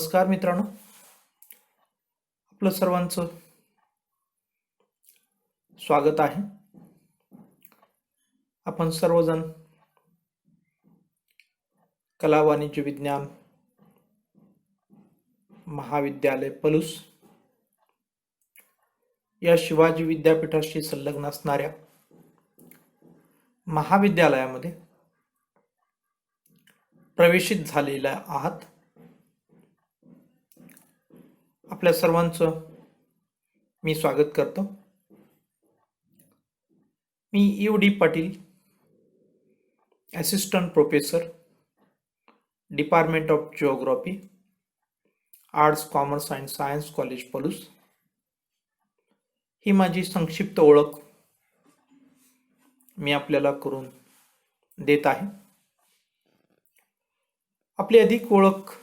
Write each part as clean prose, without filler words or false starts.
नमस्कार मित्रांनो, आपलं सर्वांचं स्वागत आहे. आपण सर्वजण कला वाणिज्य विज्ञान महाविद्यालय पलूस या शिवाजी विद्यापीठाशी संलग्न असणाऱ्या महाविद्यालयामध्ये प्रवेशित झालेला आहात. आपल्या सर्वांचं मी स्वागत करतो. मी U D. Patil, assistant professor, department of geography, arts, commerce and science college Palus ही माझी संक्षिप्त ओळख मी आपल्याला करून देत आहे. आपली अधिक ओळख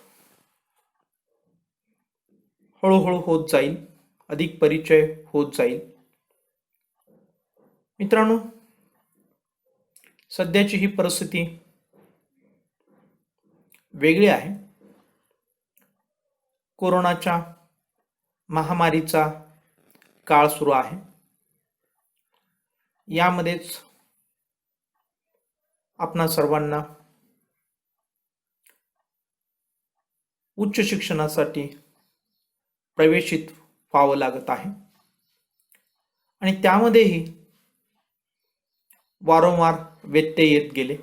हळूहळू होत जाईल, अधिक परिचय होत जाईल. मित्रांनो, सध्याची ही परिस्थिती वेगळी आहे. कोरोनाच्या महामारीचा काळ सुरू आहे. यामध्येच आपणा सर्वांना उच्च शिक्षणासाठी प्रवेशित व्हावं लागत आहे आणि त्यामध्येही वारंवार व्यत्यय येत गेले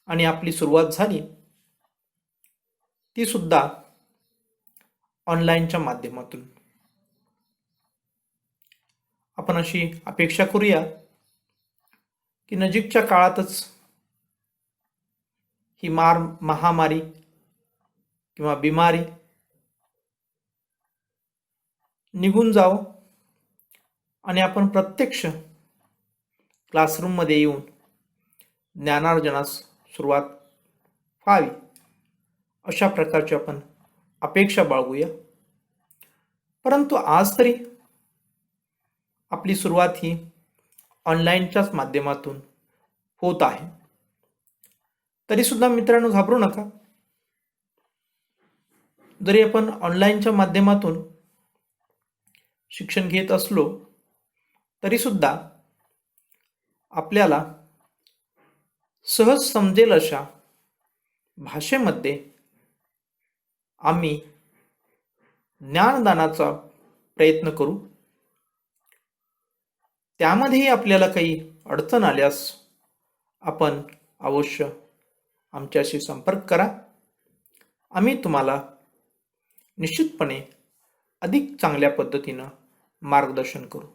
आणि आपली सुरुवात झाली ती सुद्धा ऑनलाईनच्या माध्यमातून. आपण अशी अपेक्षा करूया की नजीकच्या काळातच ही महामारी किंवा बिमारी निघून जावं आणि आपण प्रत्यक्ष क्लासरूममध्ये येऊन ज्ञानार्जनास सुरुवात व्हावी, अशा प्रकारची आपण अपेक्षा बाळगूया. परंतु आज तरी आपली सुरुवात ही ऑनलाईनच्याच माध्यमातून होत आहे. तरी सुद्धा मित्रांनो, घाबरू नका. जरी आपण ऑनलाईनच्या माध्यमातून शिक्षण घेत असलो तरी सुद्धा आपल्याला सहज समजेल अशा भाषेमध्ये आम्ही ज्ञानदानाचा प्रयत्न करू. त्यामध्येही आपल्याला काही अडचण आल्यास आपण अवश्य आमच्याशी संपर्क करा. आम्ही तुम्हाला निश्चितपणे अधिक चांगल्या पद्धतीनं मार्गदर्शन करू.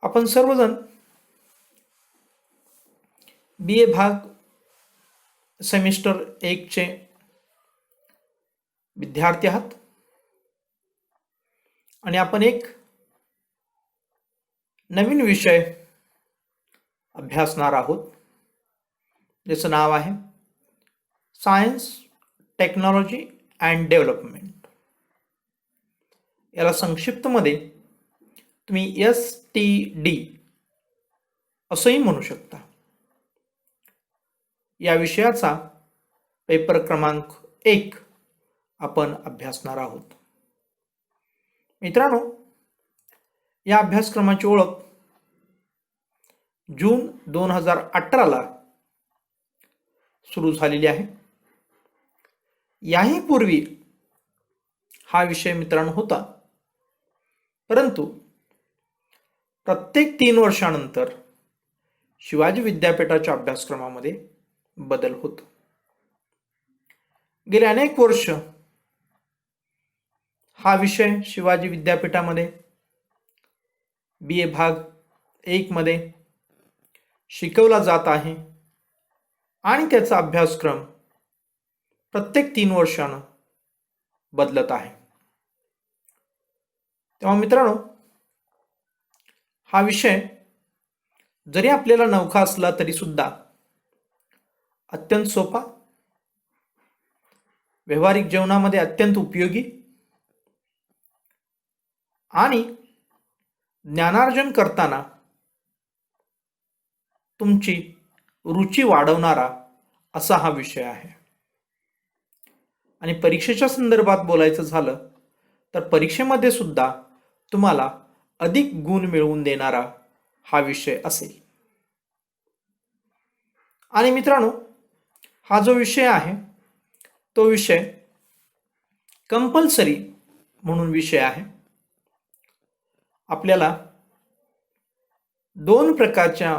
आपण सर्वजण BA भाग सेमिस्टर 1चे विद्यार्थी आहात आणि आपण एक नवीन विषय अभ्यासणार आहोत, ज्याचं नाव आहे सायन्स, टेक्नॉलॉजी अँड डेव्हलपमेंट. याला संक्षिप्तमध्ये तुम्ही STD असंही म्हणू शकता. या विषयाचा पेपर क्रमांक 1 आपण अभ्यासणार आहोत. मित्रांनो, या अभ्यासक्रमाची ओळख जून 2018 सुरू झालेली आहे. याही पूर्वी हा विषय मित्रांनो होता, परंतु प्रत्येक 3 वर्षानंतर शिवाजी विद्यापीठाच्या अभ्यासक्रमामध्ये बदल होतो. गेले अनेक वर्ष हा विषय शिवाजी विद्यापीठामध्ये BA भाग 1 मध्ये शिकवला जात आहे आणि त्याचा अभ्यासक्रम प्रत्येक 3 वर्षानं बदलत आहे. तेव्हा मित्रांनो, हा विषय जरी आपल्याला नवखा असला तरी सुद्धा अत्यंत सोपा, व्यावहारिक जीवनामध्ये अत्यंत उपयोगी आणि ज्ञानार्जन करताना तुमची रुची वाढवणारा असा हा विषय आहे. आणि परीक्षेच्या संदर्भात बोलायचं झालं तर परीक्षेमध्ये सुद्धा तुम्हाला अधिक गुण मिळवून देणारा हा विषय असेल. आणि मित्रांनो, हा जो विषय आहे तो विषय कंपल्सरी म्हणून विषय आहे. आपल्याला 2 प्रकारच्या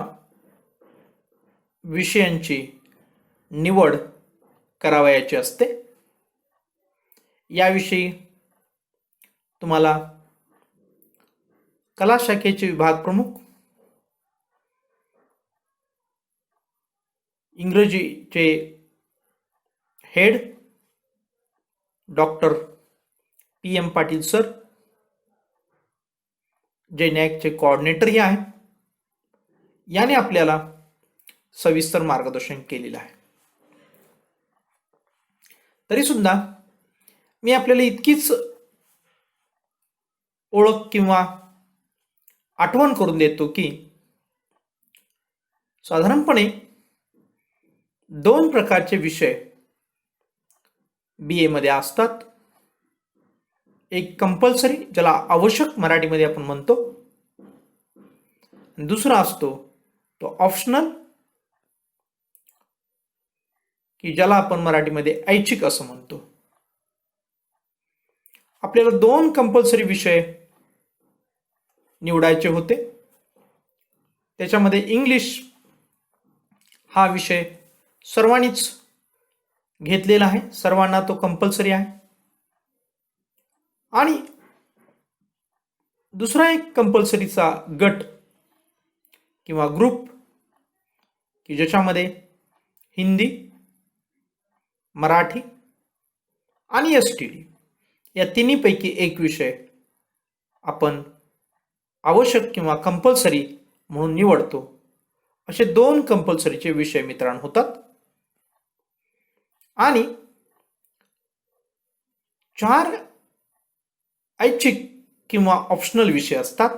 विषयांची निवड करावयाची असते. याविषयी तुम्हाला कला शाखेचे विभाग प्रमुख, इंग्रजीचे head doctor PM Patil sir, जे नॅकचे कोऑर्डिनेटरही आहेत, याने आपल्याला सविस्तर मार्गदर्शन केलेलं आहे. तरी सुद्धा मी आपल्याला इतकीच ओळख किंवा आठवण करून देतो की साधारणपणे 2 प्रकारचे विषय BA मध्ये असतात. एक कंपल्सरी, ज्याला आवश्यक मराठीमध्ये आपण म्हणतो. दुसरा असतो तो ऑप्शनल, की ज्याला आपण मराठीमध्ये ऐच्छिक असं म्हणतो. आपल्याला 2 कंपल्सरी विषय निवडायचे होते. त्याच्यामध्ये इंग्लिश हा विषय सर्वांनीच घेतलेला आहे, सर्वांना तो कंपल्सरी आहे. आणि दुसरा एक कंपल्सरीचा गट किंवा ग्रुप, की ज्याच्यामध्ये हिंदी, मराठी आणि STD या तिन्हीपैकी एक विषय आपण आवश्यक किंवा कंपल्सरी म्हणून निवडतो. असे 2 कंपल्सरीचे विषय मित्रांनो होतात. आणि 4 ऐच्छिक किंवा ऑप्शनल विषय असतात.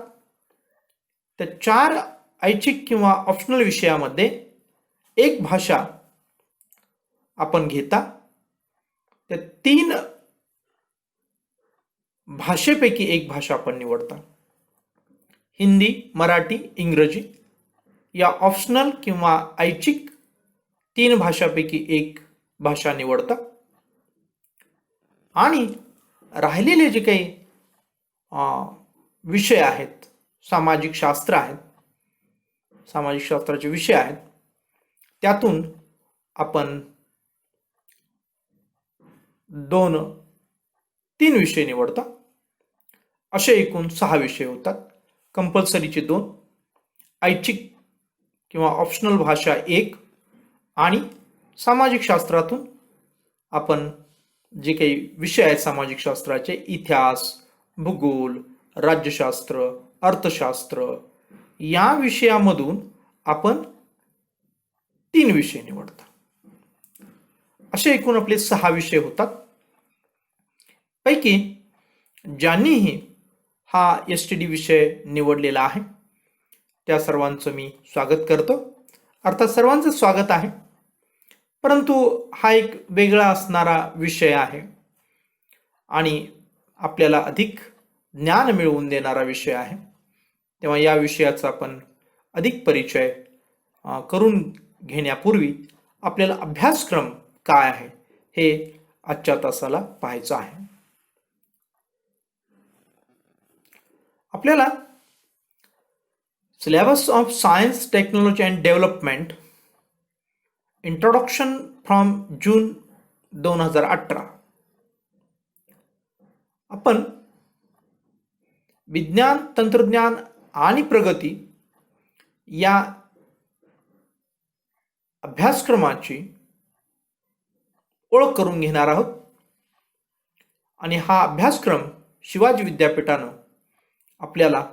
त्या 4 ऐच्छिक किंवा ऑप्शनल विषयामध्ये एक भाषा आपण घेता. त्या 3 भाषेपैकी एक भाषा आपण निवडता. हिंदी, मराठी, इंग्रजी या ऑप्शनल किंवा ऐच्छिक 3 भाषापैकी एक भाषा निवडता. आणि राहिलेले जे काही विषय आहेत, सामाजिक शास्त्र आहेत, सामाजिक शास्त्राचे विषय आहेत, त्यातून आपण 2-3 विषय निवडता. असे एकूण 6 विषय होतात. कंपल्सरीचे 2, ऐच्छिक किंवा ऑप्शनल भाषा 1 आणि सामाजिक शास्त्रातून आपण जे काही विषय आहेत सामाजिक शास्त्राचे, इतिहास, भूगोल, राज्यशास्त्र, अर्थशास्त्र, या विषयामधून आपण 3 विषय निवडता. असे एकूण आपले 6 विषय होतात. पैकी ज्यांनीही हा STD विषय निवडलेला आहे त्या सर्वांचं मी स्वागत करतो. अर्थात सर्वांचं स्वागत आहे, परंतु हा एक वेगळा असणारा विषय आहे आणि आपल्याला अधिक ज्ञान मिळवून देणारा विषय आहे. तेव्हा या विषयाचा आपण अधिक परिचय करून घेण्यापूर्वी आपल्याला अभ्यासक्रम काय आहे हे आजच्या तासाला पाहायचं आहे. आपल्याला syllabus of science, technology and development, introduction from June 2018, आपण विज्ञान, तंत्रज्ञान आणि प्रगती या अभ्यासक्रमाची ओळख करून घेणार आहोत. आणि हा अभ्यासक्रम शिवाजी विद्यापीठानं आपल्याला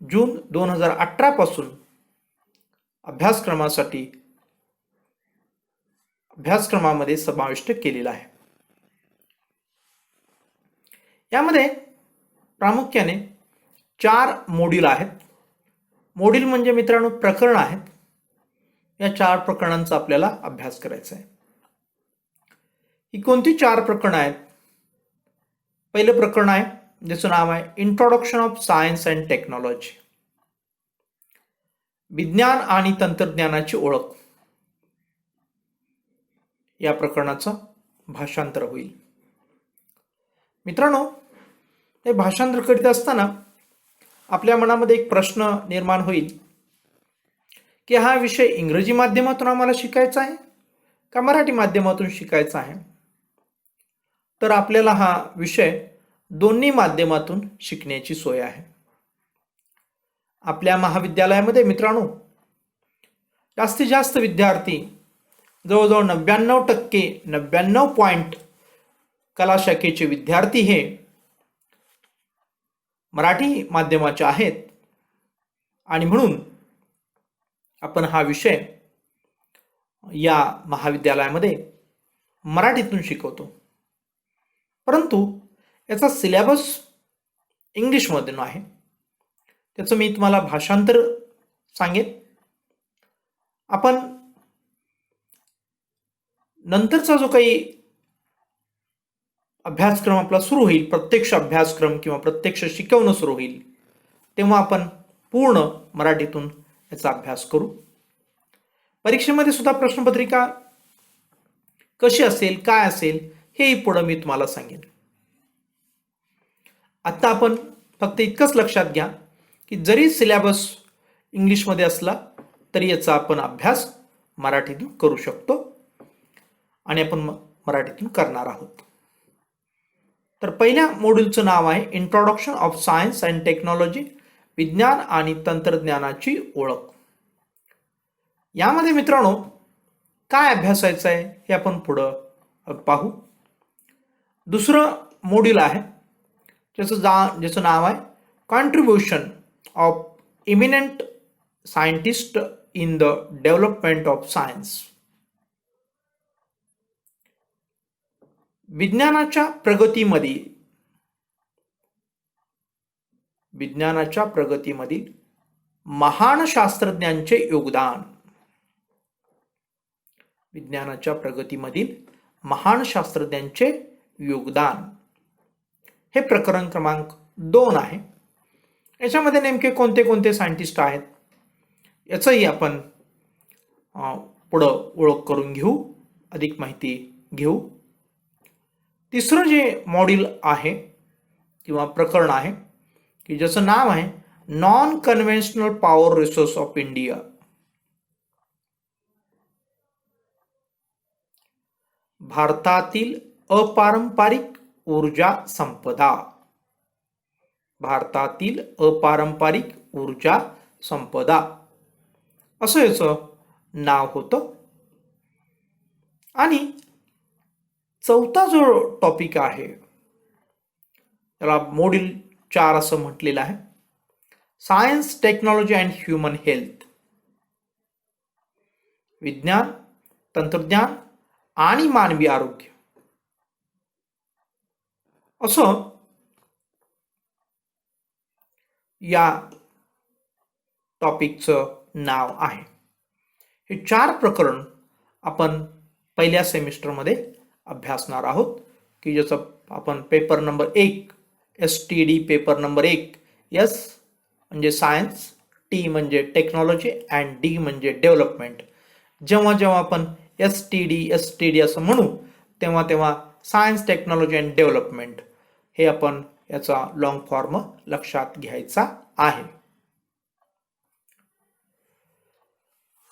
जून 2018 पासून अभ्यासक्रमामध्ये समाविष्ट केलेला आहे. यामध्ये प्रामुख्याने 4 मॉड्यूल आहेत. मॉड्यूल म्हणजे मित्रांनो प्रकरण आहेत. या 4 प्रकरणांचा आपल्याला अभ्यास करायचा आहे. ही कोणती 4 प्रकरणं आहेत? पहिलं प्रकरण आहे ज्याचं नाव आहे introduction of science and technology, विज्ञान आणि तंत्रज्ञानाची ओळख. या प्रकरणाचं भाषांतर होईल. मित्रांनो, हे भाषांतर करीत असताना आपल्या मनामध्ये एक प्रश्न निर्माण होईल की हा विषय इंग्रजी माध्यमातून आम्हाला शिकायचा आहे का मराठी माध्यमातून शिकायचा आहे? तर आपल्याला हा विषय दोन्ही माध्यमातून शिकण्याची सोय आहे. आपल्या महाविद्यालयामध्ये मित्रांनो जास्तीत जास्त विद्यार्थी जवळजवळ 99% कला शाखेचे विद्यार्थी हे मराठी माध्यमाचे आहेत आणि म्हणून आपण हा विषय या महाविद्यालयामध्ये मराठीतून शिकवतो. परंतु याचा सिलेबस इंग्लिशमधून आहे. त्याचं मी तुम्हाला भाषांतर सांगेन. आपण नंतरचा जो काही अभ्यासक्रम आपला सुरू होईल, प्रत्यक्ष अभ्यासक्रम किंवा प्रत्यक्ष शिकवणं सुरू होईल, तेव्हा आपण पूर्ण मराठीतून याचा अभ्यास करू. परीक्षेमध्ये सुद्धा प्रश्नपत्रिका कशी असेल, काय असेल, हेही पुढे मी तुम्हाला सांगेन. आता आपण फक्त इतकंच लक्षात घ्या की जरी सिलेबस इंग्लिशमध्ये असला तरी याचा आपण अभ्यास मराठीतून करू शकतो आणि आपण मराठीतून करणार आहोत. तर पहिल्या मॉड्यूलचं नाव आहे introduction of science and technology, विज्ञान आणि तंत्रज्ञानाची ओळख. यामध्ये मित्रांनो काय अभ्यासायचं आहे हे आपण पुढं पाहू. दुसरं मॉड्यूल आहे ज्याचं नाव आहे contribution of eminent scientist in the development of science. विज्ञानाच्या प्रगतीमधील महान शास्त्रज्ञांचे योगदान. विज्ञानाच्या प्रगतीमधील महान शास्त्रज्ञांचे योगदान हे प्रकरण क्रमांक 2 आहे. याच्यामध्ये नेमके कोणते कोणते सायंटिस्ट आहेत याचंही आपण पुढं ओळख करून घेऊ, अधिक माहिती घेऊ. तिसरं जे मॉड्यूल आहे किंवा प्रकरण आहे की ज्याचं नाव आहे non conventional power resource of India. भारतातील अपारंपरिक ऊर्जा संपदा. भारतातील अपारंपरिक ऊर्जा संपदा असं याचं नाव होतं. आणि चौथा जो टॉपिक आहे त्याला मॉड्यूल 4 असं म्हटलेलं आहे, science, technology and human health. विज्ञान, तंत्रज्ञान आणि मानवी आरोग्य असं या टॉपिकचं नाव आहे. हे 4 प्रकरण आपण पहिल्या सेमिस्टरमध्ये अभ्यासणार आहोत की ज्याचं आपण paper number 1 STD paper number 1, S म्हणजे सायन्स, T म्हणजे टेक्नॉलॉजी अँड D म्हणजे डेव्हलपमेंट. जेव्हा आपण STD असं म्हणू तेव्हा सायन्स, टेक्नॉलॉजी अँड डेव्हलपमेंट हे आपण याचा लॉंग फॉर्म लक्षात घ्यायचा आहे.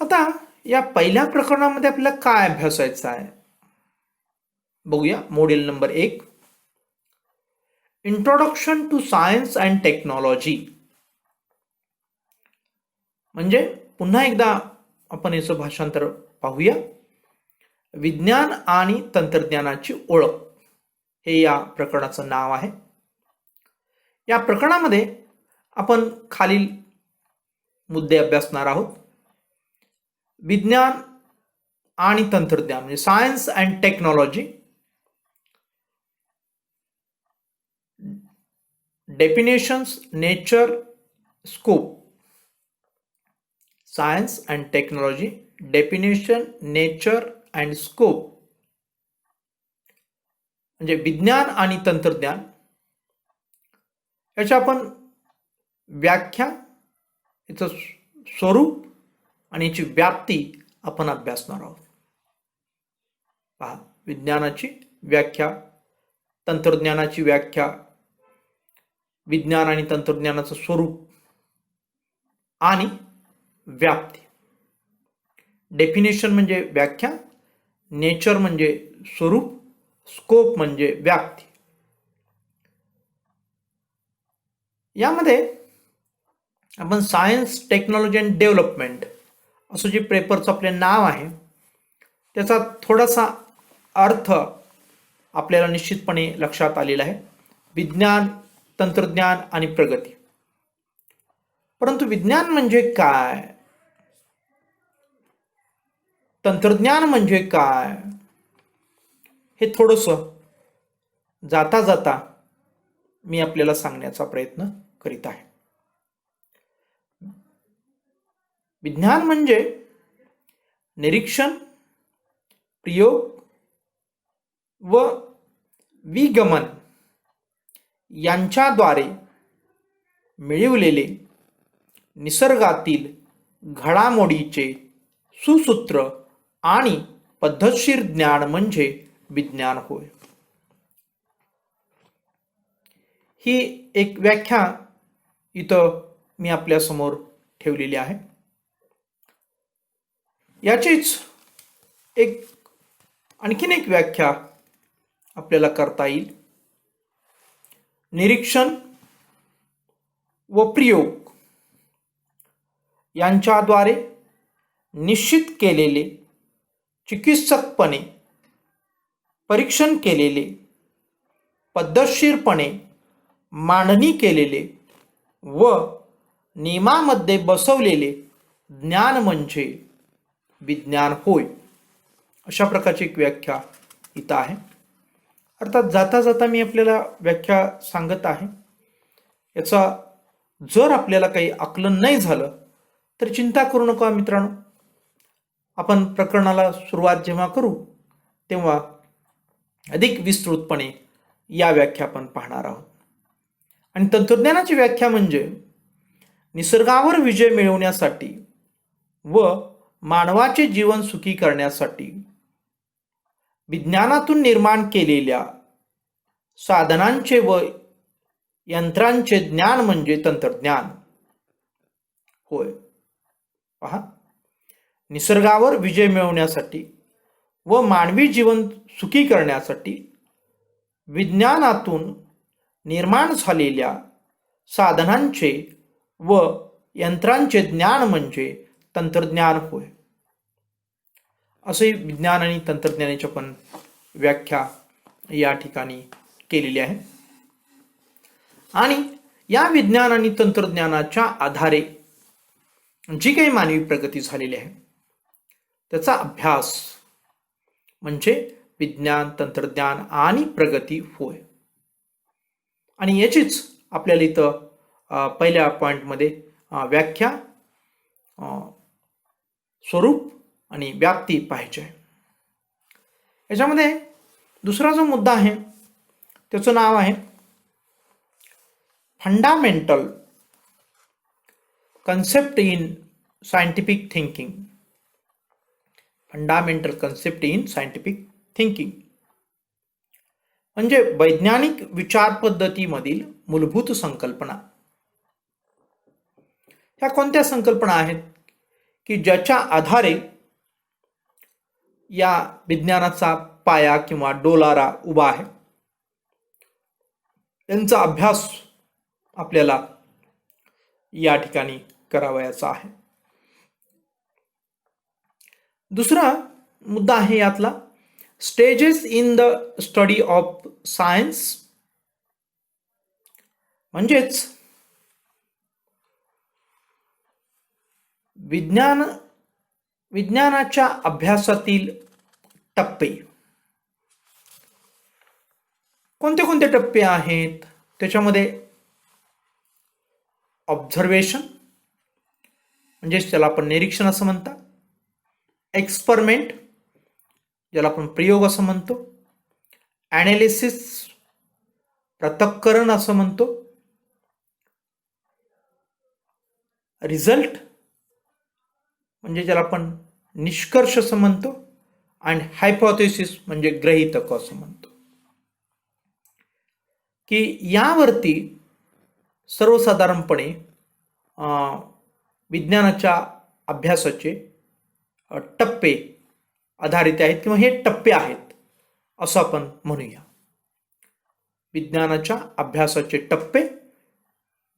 आता या पहिल्या प्रकरणामध्ये आपल्याला काय अभ्यासायचं आहे बघूया. Module number 1 introduction to science and technology. म्हणजे पुन्हा एकदा आपण याचं भाषांतर पाहूया. विज्ञान आणि तंत्रज्ञानाची ओळख हे या प्रकरणाचं नाव आहे. या प्रकरणामध्ये आपण खालील मुद्दे अभ्यासणार आहोत. विज्ञान आणि तंत्रज्ञान म्हणजे science and technology, definitions, nature, scope. Science and technology, definition, nature and scope. म्हणजे विज्ञान आणि तंत्रज्ञान याची आपण व्याख्या, याचं स्वरूप आणि याची व्याप्ती आपण अभ्यासणार आहोत. पहा, विज्ञानाची व्याख्या, तंत्रज्ञानाची व्याख्या, विज्ञान आणि तंत्रज्ञानाचं स्वरूप आणि व्याप्ती. डेफिनेशन म्हणजे व्याख्या, नेचर म्हणजे स्वरूप, स्कोप म्हणजे व्याप्ती. यामध्ये आपण सायन्स, टेक्नॉलॉजी अँड डेव्हलपमेंट असं जे पेपरचं आपले नाव आहे त्याचा थोडासा अर्थ आपल्याला निश्चितपणे लक्षात आलेला आहे. विज्ञान, तंत्रज्ञान आणि प्रगती. परंतु विज्ञान म्हणजे काय, तंत्रज्ञान म्हणजे काय, हे थोडंसं जाता जाता मी आपल्याला सांगण्याचा प्रयत्न करीत आहे. विज्ञान म्हणजे निरीक्षण, प्रयोग व विगमन यांच्याद्वारे मिळवलेले निसर्गातील घडामोडीचे सुसूत्र आणि पद्धतशीर ज्ञान म्हणजे विज्ञान होय. ही एक व्याख्या इथं मी आपल्यासमोर ठेवलेली आहे. याचीच आणखीन एक व्याख्या आपल्याला करता येईल. निरीक्षण व प्रयोग यांच्याद्वारे निश्चित केलेले, चिकित्सकपणे परीक्षण केलेले, पद्धतशीरपणे मांडणी केलेले व नियमामध्ये बसवलेले ज्ञान म्हणजे विज्ञान होय. अशा प्रकारची एक व्याख्या इथं आहे. अर्थात जाता जाता मी आपल्याला व्याख्या सांगत आहे. याचा जर आपल्याला काही आकलन नाही झालं तर चिंता करू नका मित्रांनो. आपण प्रकरणाला सुरुवात जेव्हा करू तेव्हा अधिक विस्तृतपणे या व्याख्या आपण पाहणार आहोत. आणि तंत्रज्ञानाची व्याख्या म्हणजे निसर्गावर विजय मिळवण्यासाठी व मानवाचे जीवन सुखी करण्यासाठी विज्ञानातून निर्माण केलेल्या साधनांचे व यंत्रांचे ज्ञान म्हणजे तंत्रज्ञान होय. पहा, निसर्गावर विजय मिळवण्यासाठी व मानवी जीवन सुखी करण्यासाठी विज्ञानातून निर्माण झालेल्या साधनांचे व यंत्रांचे ज्ञान म्हणजे तंत्रज्ञान होय. असे विज्ञान आणि तंत्रज्ञानाची पण व्याख्या या ठिकाणी केलेली आहे. आणि या विज्ञान आणि तंत्रज्ञानाच्या आधारे जी काही मानवी प्रगती झालेली आहे त्याचा अभ्यास म्हणजे विज्ञान, तंत्रज्ञान आणि प्रगती होय. आणि याचीच आपल्याला इथं पहिल्या पॉइंटमध्ये व्याख्या, स्वरूप आणि व्याप्ती पाहिजे. याच्यामध्ये दुसरा जो मुद्दा आहे त्याचं नाव आहे fundamental concept in scientific thinking. Fundamental concept in scientific thinking म्हणजे वैज्ञानिक विचार पद्धतीमधील मूलभूत संकल्पना. ह्या कोणत्या संकल्पना आहेत की ज्याच्या आधारे या विज्ञानाचा पाया किंवा डोलारा उभा आहे. यांचा अभ्यास आपल्याला या ठिकाणी करावयाचा आहे. दुसरा मुद्दा आहे यातला stages in the study of science. म्हणजेच विज्ञानाच्या अभ्यासातील टप्पे. कोणते कोणते टप्पे आहेत त्याच्यामध्ये ऑब्झर्वेशन म्हणजे त्याला आपण निरीक्षण असं म्हणतात, एक्सपेरिमेंट ज्याला आपण प्रयोग असं म्हणतो, ॲनालिसिस पृथक्करण असं म्हणतो, रिझल्ट म्हणजे ज्याला आपण निष्कर्ष असं म्हणतो, आणि हायपोथेसिस म्हणजे गृहीतक असं म्हणतो. की यावरती सर्वसाधारणपणे विज्ञानाच्या अभ्यासाचे टप्पे आधारित आहेत किंवा हे टप्पे आहेत असं आपण म्हणूया. विज्ञानाच्या अभ्यासाचे टप्पे: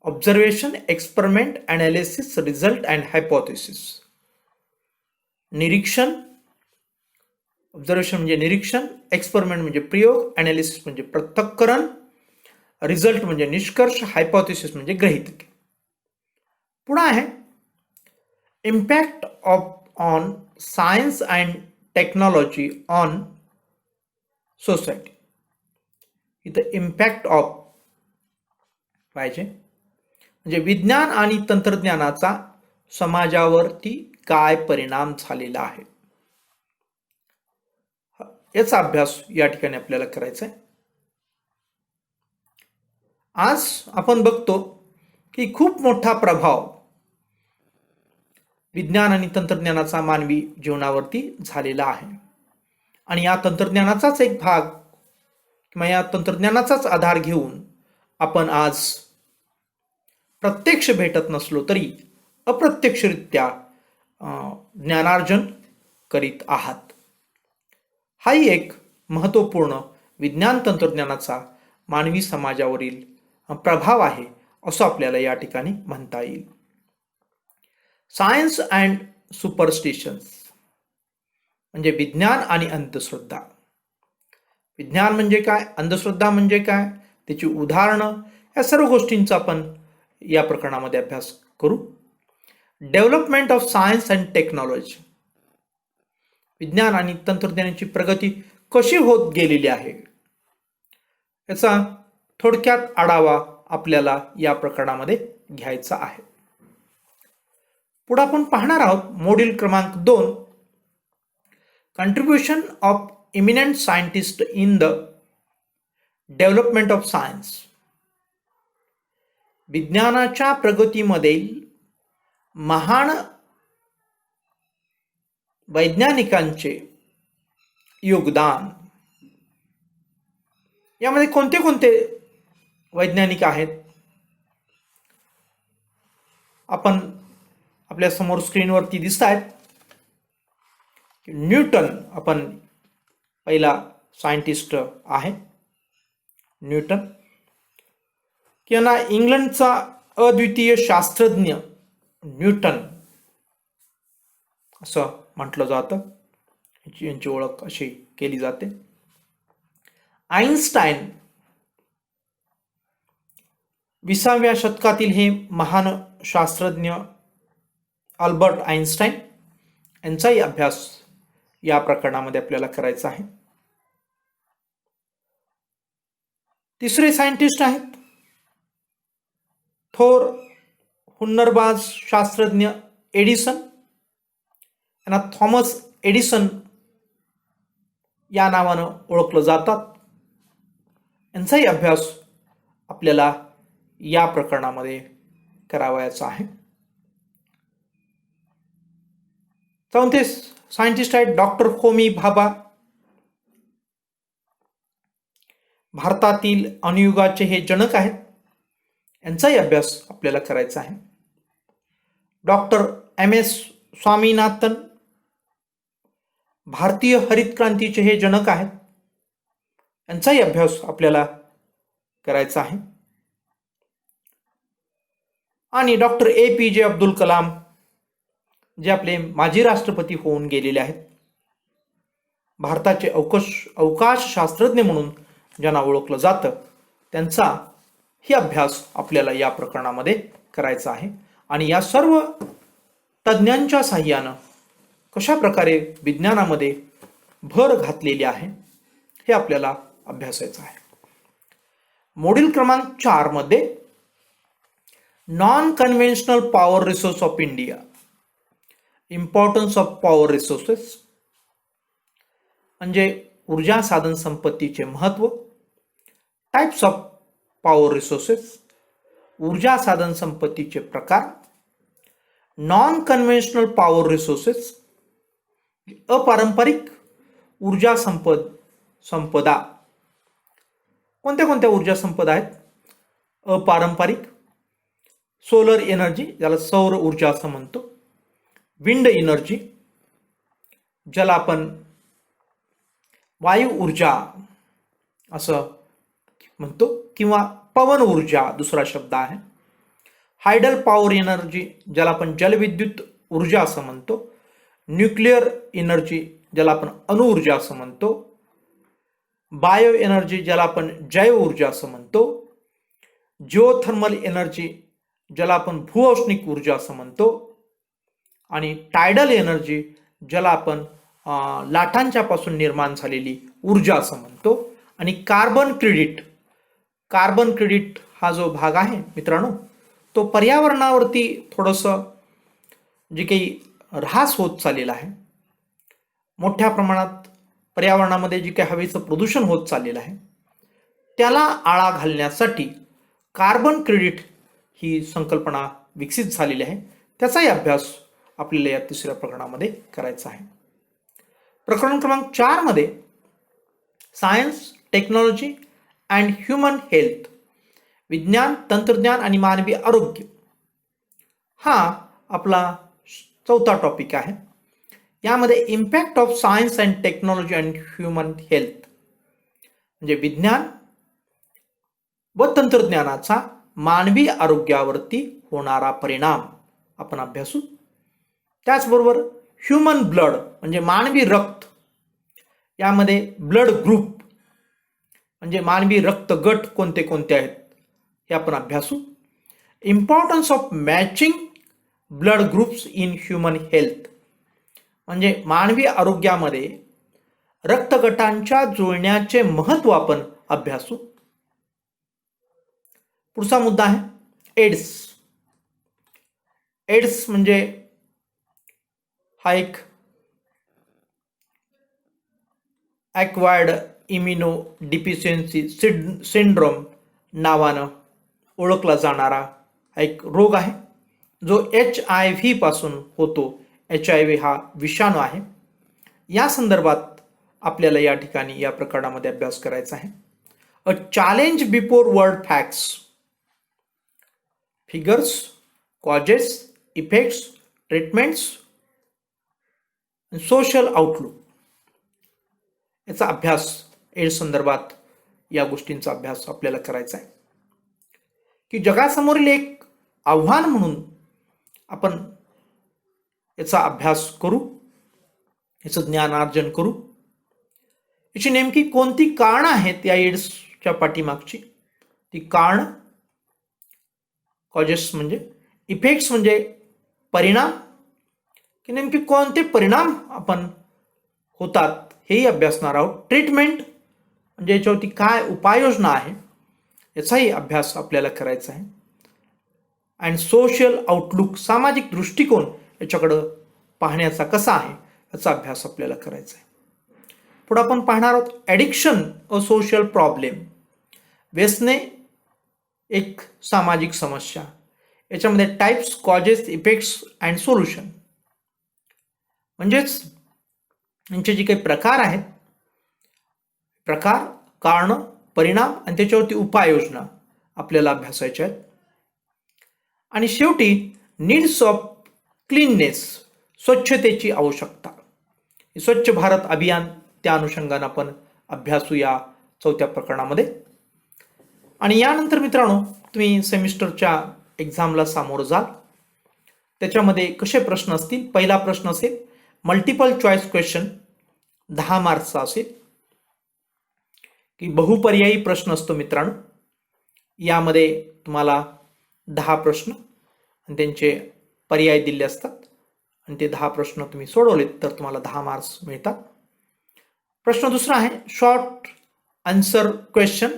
observation, experiment, analysis, result and hypothesis. निरीक्षण, ऑब्झर्वेशन म्हणजे निरीक्षण, एक्सपेरिमेंट म्हणजे प्रयोग, ॲनालिसिस म्हणजे पृथक्करण, रिझल्ट म्हणजे निष्कर्ष, हायपोथेसिस म्हणजे गृहीतके. पुढे आहे impact on science and technology on society. इथं इम्पॅक्ट ऑफ पाहिजे, म्हणजे विज्ञान आणि तंत्रज्ञानाचा समाजावरती काय परिणाम झालेला आहे याचा अभ्यास या ठिकाणी आपल्याला करायचा आहे. आज आपण बघतो की खूप मोठा प्रभाव विज्ञान आणि तंत्रज्ञानाचा मानवी जीवनावरती झालेला आहे, आणि या तंत्रज्ञानाचाच एक भाग किंवा या तंत्रज्ञानाचाच आधार घेऊन आपण आज प्रत्यक्ष भेटत नसलो तरी अप्रत्यक्षरित्या ज्ञानार्जन करीत आहात. हाही एक महत्त्वपूर्ण विज्ञान तंत्रज्ञानाचा मानवी समाजावरील प्रभाव आहे असं आपल्याला या ठिकाणी म्हणता येईल. सायन्स अँड सुपरस्टिशन्स म्हणजे विज्ञान आणि अंधश्रद्धा. विज्ञान म्हणजे काय, अंधश्रद्धा म्हणजे काय, त्याची उदाहरणं, या सर्व गोष्टींचा आपण या प्रकरणामध्ये अभ्यास करू. Development of science and technology, विज्ञान आणि तंत्रज्ञानाची प्रगती कशी होत गेलेली आहे याचा थोडक्यात आढावा आपल्याला या प्रकरणामध्ये घ्यायचा आहे. पुढे आपण पाहणार आहोत मॉड्यूल क्रमांक 2, contribution of eminent scientist in the development of science. विज्ञानाच्या प्रगतीमध्ये महान वैज्ञानिकांचे योगदान. यामध्ये कोणते कोणते वैज्ञानिक आहेत आपण आपल्या समोर स्क्रीनवरती दिसत आहेत. न्यूटन आपण पहिला सायंटिस्ट आहे, न्यूटन. किंवा इंग्लंडचा अद्वितीय शास्त्रज्ञ न्यूटन असं म्हटलं जातं, यांची ओळख अशी केली जाते. आइन्स्टाईन 20व्या शतकातील हे महान शास्त्रज्ञ अल्बर्ट आइन्स्टाईन यांचाही अभ्यास या प्रकरणामध्ये आपल्याला करायचा आहे. तिसरे सायंटिस्ट आहेत थोर हुन्नरबाज शास्त्रज्ञ एडिसन. यांना थॉमस एडिसन या नावानं ओळखलं जातात. यांचाही अभ्यास आपल्याला या प्रकरणामध्ये करावयाचा आहे. चौथे सायंटिस्ट आहेत डॉक्टर होमी भाभा. भारतातील अणुयुगाचे हे जनक आहेत. यांचाही अभ्यास आपल्याला करायचा आहे. डॉक्टर MS स्वामीनाथन भारतीय हरित क्रांतीचे हे जनक आहेत. यांचाही अभ्यास आपल्याला करायचा आहे. आणि डॉक्टर APJ अब्दुल कलाम जे आपले माजी राष्ट्रपती होऊन गेलेले आहेत. भारताचे अवकाश शास्त्रज्ञ म्हणून ज्यांना ओळखलं जातं, त्यांचाही अभ्यास आपल्याला या प्रकरणामध्ये करायचा आहे. आणि या सर्व तज्ज्ञांच्या साहाय्यानं कशा प्रकारे विज्ञानामध्ये भर घातलेली आहे हे आपल्याला अभ्यासायचं आहे. मॉड्यूल क्रमांक 4 मध्ये non conventional power resource of India, importance of power resources म्हणजे ऊर्जा साधन संपत्तीचे महत्व, टाइप्स ऑफ पॉवर रिसोर्सेस, ऊर्जा साधन संपत्तीचे प्रकार, नॉन कन्व्हेन्शनल पॉवर रिसोर्सेस, अपारंपरिक ऊर्जा संपदा. कोणत्या कोणत्या ऊर्जा संपदा आहेत? अपारंपरिक, सोलर एनर्जी ज्याला सौर ऊर्जा असं म्हणतो, विंड एनर्जी ज्याला आपण वायू ऊर्जा असं म्हणतो किंवा पवन ऊर्जा दुसरा शब्द आहे, हायडल पॉवर एनर्जी ज्याला आपण जलविद्युत ऊर्जा असं म्हणतो, न्यूक्लिअर एनर्जी ज्याला आपण अणुऊर्जा असं म्हणतो, बायो एनर्जी ज्याला आपण जैव ऊर्जा असं म्हणतो, जिओथर्मल एनर्जी ज्याला आपण भूऔष्णिक ऊर्जा असं म्हणतो, आणि टायडल एनर्जी ज्याला आपण लाटांच्या पासून निर्माण झालेली ऊर्जा असं म्हणतो, आणि कार्बन क्रेडिट हा जो भाग आहे मित्रांनो, तो पर्यावरणावरती थोडंसं जे काही ऱ्हास होत चाललेला आहे, मोठ्या प्रमाणात पर्यावरणामध्ये जे काही हवेचं प्रदूषण होत चाललेलं आहे त्याला आळा घालण्यासाठी कार्बन क्रेडिट ही संकल्पना विकसित झालेली आहे. त्याचाही अभ्यास आपल्याला या तिसऱ्या प्रकरणामध्ये करायचा आहे. प्रकरण क्रमांक 4 मध्ये science, technology and human health, विज्ञान, तंत्रज्ञान आणि मानवी आरोग्य हा आपला चौथा टॉपिक आहे. यामध्ये impact of science and technology and human health म्हणजे विज्ञान व तंत्रज्ञानाचा मानवी आरोग्यावरती होणारा परिणाम आपण अभ्यासू. त्याचबरोबर ह्युमन ब्लड म्हणजे मानवी रक्त, यामध्ये ब्लड ग्रुप म्हणजे मानवी रक्त गट कोणते कोणते आहेत हे आपण अभ्यासू. Importance of matching blood groups in human health म्हणजे मानवी आरोग्यामध्ये रक्तगटांच्या जुळण्याचे महत्त्व आपण अभ्यासू. पुढचा मुद्दा आहे एड्स म्हणजे हा एक ॲक्वायर्ड इम्युनो डिफिशियन्सी सिंड्रोम नावानं ओळखला जाणारा एक रोग आहे जो HIV पासून होतो. HIV हा विषाणू आहे. या संदर्भात आपल्याला या ठिकाणी या प्रकरणामध्ये अभ्यास करायचा आहे. A challenge before world facts, figures, causes, effects, treatments, social outlook याचा अभ्यास एड्स संदर्भात या गोष्टींचा अभ्यास आपल्याला करायचा आहे की जगासमोरील एक आव्हान म्हणून आपण याचा अभ्यास करू, याचं ज्ञानार्जन करू. याची नेमकी कोणती कारणं आहेत या एड्सच्या पाठीमागची, ती कारणं, कॉजेस म्हणजे, इफेक्ट्स म्हणजे परिणाम, की नेमके कोणते परिणाम आपण होतात हेही अभ्यासणार आहोत. ट्रीटमेंट म्हणजे याच्यावरती काय उपाययोजना आहे याचाही अभ्यास आपल्याला करायचा आहे. अँड सोशल आउटलुक, सामाजिक दृष्टिकोन याच्याकडं पाहण्याचा कसा आहे याचा अभ्यास आपल्याला करायचा आहे. पुढे आपण पाहणार आहोत ॲडिक्शन अ सोशल प्रॉब्लेम, व्यसने एक सामाजिक समस्या. याच्यामध्ये types, causes, effects and solution म्हणजेच यांचे जे काही प्रकार आहेत, प्रकार, कारण, परिणाम आणि त्याच्यावरती उपाययोजना आपल्याला अभ्यासायच्या आहेत. आणि शेवटी नीड्स ऑफ क्लीननेस, स्वच्छतेची आवश्यकता, स्वच्छ भारत अभियान, त्या अनुषंगाने आपण अभ्यासू या चौथ्या प्रकरणामध्ये. आणि यानंतर मित्रांनो तुम्ही सेमिस्टरच्या एक्झामला सामोरं जाल. त्याच्यामध्ये कसे प्रश्न असतील? पहिला प्रश्न असेल मल्टिपल चॉईस क्वेश्चन, 10 मार्क्सचा असेल, की बहुपर्यायी प्रश्न असतो मित्रांनो. यामध्ये तुम्हाला 10 प्रश्न आणि त्यांचे पर्याय दिले असतात आणि ते 10 प्रश्न तुम्ही सोडवलेत तर तुम्हाला 10 मार्क्स मिळतात. प्रश्न दुसरा आहे शॉर्ट आन्सर क्वेश्चन.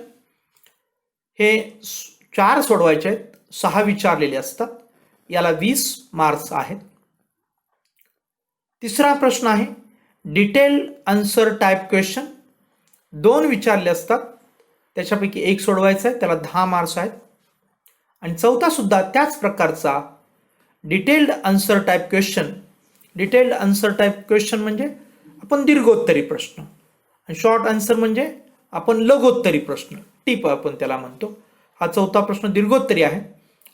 हे 4 सोडवायचे आहेत, 6 विचारलेले असतात, याला 20 मार्क्स आहेत. तिसरा प्रश्न आहे डिटेल्ड आन्सर टाइप क्वेश्चन. 2 विचारले असतात, त्याच्यापैकी एक सोडवायचा आहे, त्याला 10 मार्क्स आहेत. आणि चौथा सुद्धा त्याच प्रकारचा detailed answer type question. Detailed answer type question म्हणजे आपण दीर्घोत्तरी प्रश्न, आणि शॉर्ट आन्सर म्हणजे आपण लघुत्तरी प्रश्न, टिप आपण त्याला म्हणतो. हा चौथा प्रश्न दीर्घोत्तरी आहे.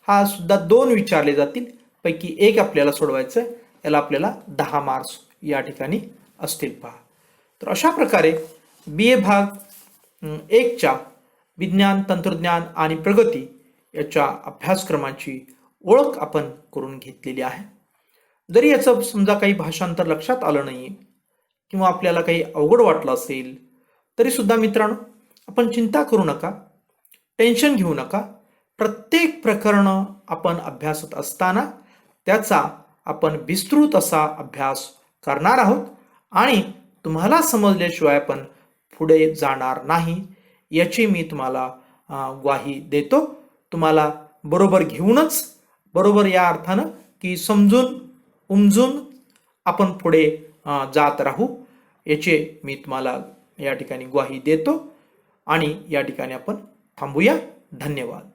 हा सुद्धा 2 विचारले जातील, पैकी एक आपल्याला सोडवायचं आहे, याला आपल्याला 10 मार्क्स या ठिकाणी असतील. पहा, तर अशा प्रकारे BA भाग 1च्या विज्ञान, तंत्रज्ञान आणि प्रगती याच्या अभ्यासक्रमाची ओळख आपण करून घेतलेली आहे. जरी याचं समजा काही भाषांतर लक्षात आलं नाही किंवा आपल्याला काही अवघड वाटलं असेल, तरी सुद्धा मित्रांनो आपण चिंता करू नका, टेन्शन घेऊ नका. प्रत्येक प्रकरण आपण अभ्यासत असताना त्याचा आपण विस्तृत असा अभ्यास करणार आहोत, आणि तुम्हाला समजल्याशिवाय आपण पुढे जाणार नाही याची मी तुम्हाला ग्वाही देतो. तुम्हाला बरोबर घेऊनच, बरोबर या अर्थानं की समजून उमजून आपण पुढे जात राहू याचे मी तुम्हाला या ठिकाणी ग्वाही देतो. आणि या ठिकाणी आपण थांबूया. धन्यवाद.